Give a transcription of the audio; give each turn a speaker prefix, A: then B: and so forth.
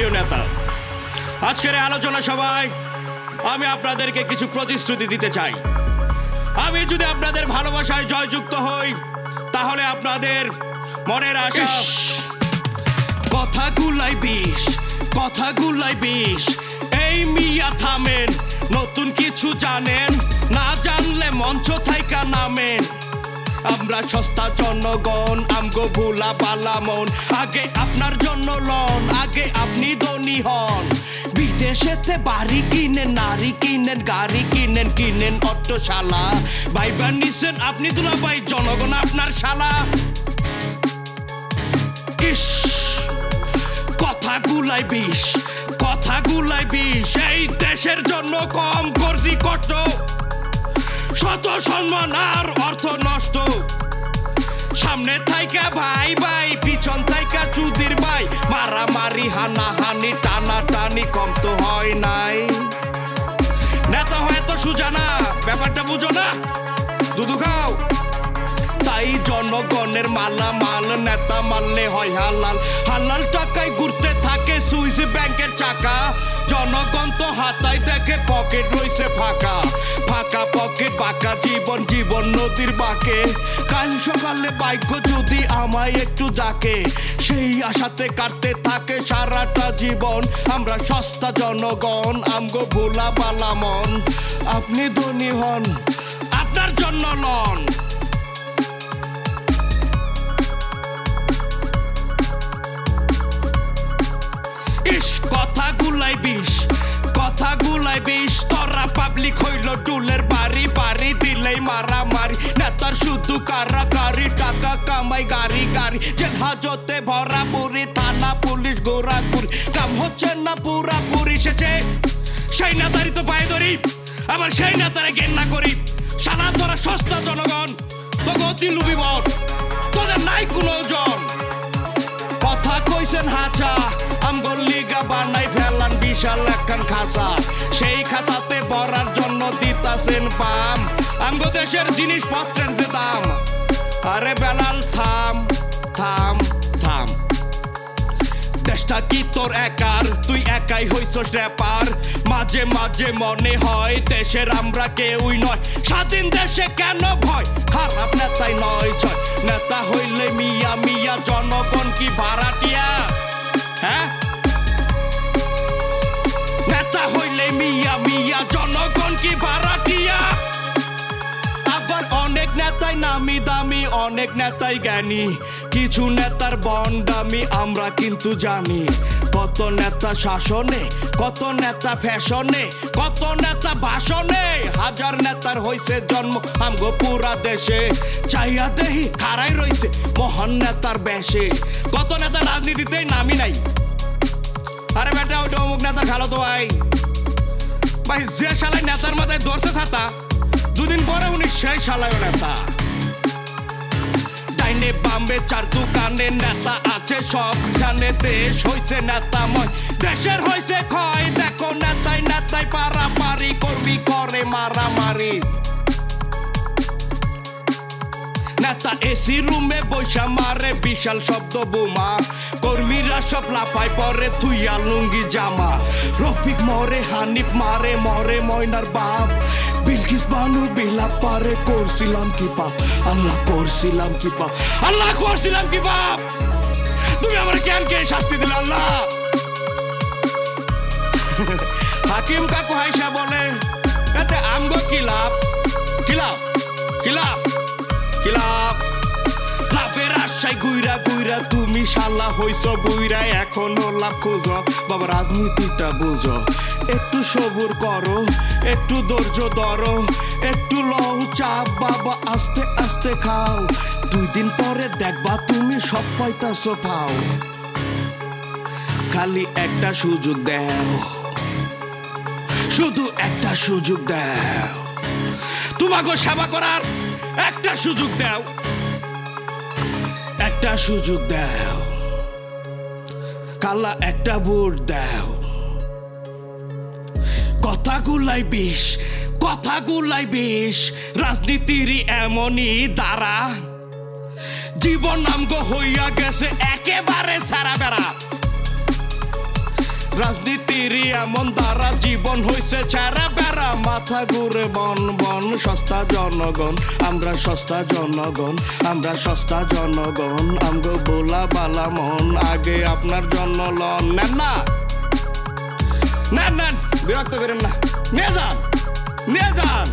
A: প্রিয় নেতা, আজকের আলোচনা সভায় আমি আপনাদেরকে কিছু প্রতিশ্রুতি দিতে চাই। আমি যদি আপনাদের ভালোবাসায় জয়যুক্ত হই, তাহলে আপনাদের মনের আশা কথাগুলাই বিষ। এই মিয়া থামেন, নতুন কিছু জানেন না, জানলে মঞ্চ থাইকা নামেন। আমরা সস্তা জনগণ, আমগো ভোলা বালা মন। আগে আপনার জন্য লন, আগে আপনি ধনী হন। বিদেশেতে বাড়ি কিনেন, নারী কিনেন, গাড়ি কিনেন অটোশালা। ভাইবা নিছেন আপনি দুলাভাই, জনগণ আপনার শালা। ইস, কথাগুলাই বিষ। এই দেশের জন্য কম করছি কষ্ট, শত সম্মান আর অর্থ নষ্ট। সামনে থাইকা ভাই ভাই, পিছন থাইকা চুদির ভাই। মারামারি হানাহানি টানাটানি কম তো হয় নাই। নেতা হয় তো সুজা না, ব্যাপারটা বুঝো না, দুধু খাও। তাই জনগণের মালামাল, নেতা মানলে হয় হালাল। হালাল টাকায় ঘুরতে থাকে সুইস ব্যাংকের চাকা। জনগণ তো হাতায় দেখে পকেট রইছে ফাঁকা। ফাঁকা পকেট বাঁকা জীবন নদীর বাঁকে। কাল সকালে ভাগ্য যদি আমায় একটু ডাকে, সেই আশাতে কাটতে থাকে সারাটা জীবন। আমরা সস্তা জনগণ, আমগো ভোলা বালা মন। আপনি ধনী হন, আপনার জন্য লন। কথাগুলাই বিষ। তোরা পাবলিক হইল টুলের বাড়ি দিলেই মারামারি। নেতার শুধু কারাকারি, টাকা কামাই গাড়ি। জেল হাজতে ভরা পুরি, থানা পুলিশ গোরাগুরি। কাম হচ্ছে না পুরাপুরি, শেষে সেই নেতারই তো পায়ে ধরি, আবার সেই নেতারে ঘেন্না করি। সারা তোরা সস্তা জনগণ, তো গতি লুবিবন, তোদের নাই কোনো ওজন। কথা কইছেন হাঁচা, আমগো লিগা বানাই ফেলান বিশাল একখান খাঁচা। সেই খাঁচাতে ভরার জন্য দিতাছেন পাম, আমগো দেশের জিনিসপত্রের যে দাম। আরে বেলাল থাম। দেশটা কি তোর একার, তুই একাই হইছস র্যাপার। মাঝে মনে হয় দেশের আমরা কেউই নয়। স্বাধীন দেশে কেন ভয়, খারাপ নেতাই নয় ছয়। নেতা হইলে মিয়া, জনগণ কি ভাড়াটিয়া? হ্যাঁ, নেতা হইলে মিয়া, জনগণ কি ভাড়াটিয়া? আবার অনেক নেতাই নামি দামি, অনেক নেতাই জ্ঞানী। কিছু নেতার বন্ডামি আমরা কিন্তু জানি। কত নেতা শাসনে, কত নেতা ফ্যাশনে, কত নেতা ভাষণে। হাজার নেতার হইছে জন্ম আমগো পুরা দেশে। চাইয়া দেহি খাড়াই রইছে মহান নেতার বেশে। কত নেতা রাজনীতিতেই নামি নাই। আরে বেটা, ওইটা অমুক নেতা খালো তো ভাই। যে শালাই নেতার মাথায় ধরছে ছাতা, দুদিন পরে উনি সেই শালায় নেতা। ডাইনে বামে চার দোকানে নেতা আছে সবখানে। দেশ হইছে নেতাময়, দেশের হইছে ক্ষয়। দেখো নেতাই পারাপারি, কর্মী করে মারামারি। নেতা এসি রুমে বৈশা মারে বিশাল শব্দ বোমা। কর্মীরা সব লাফায় পরে থুইয়া লুঙ্গি জামা। রফিক মরে, হানিফ মারে, মরে ময়নার বাপ। বিলকিস বানু বিলাপ পারে, করছিলাম কি পাপ, আল্লাহ করছিলাম কি পাপ। তুমি আমার কেন কে শাস্তি দিলে আল্লাহ? হাকিম কাকু হাইসা বলে, এতে আমগো কি লাভ? লাভের আশায় গুইরা তুমি শালা হইছ বুইরা। এখনো লাভ খুঁজো, বাবা রাজনীতিটা বুঝো। একটু সবুর করো, একটু ধৈর্য ধরো, একটু লও চাপ বাবা, আস্তে আস্তে খাও। 2 দিন পরে দেখবা তুমি সব পাইতাছো পাও। খালি একটা সুযোগ দাও, শুধু একটা সুযোগ দাও। তোমাকে সেবা করার একটা সুযোগ দাও, একটা সুযোগ দাও। কালা একটা ভোট দাও। কথাগুলাই বিষ। রাজনীতির এমনই দ্বারা জীবন আমগো হইয়া গেছে একেবারে সারা বেড়া। রাজনীতির এমন দ্বারা জীবন হইছে ছেড়া বেড়া মাথা ঘুরে বন বন সস্তা জনগণ আমরা সস্তা জনগণ আমরা সস্তা জনগণ আমগো বোলা বালা মন আগে আপনার জন্য লন নেন না নেন নেন বিরক্ত করেন না নিয়ে যান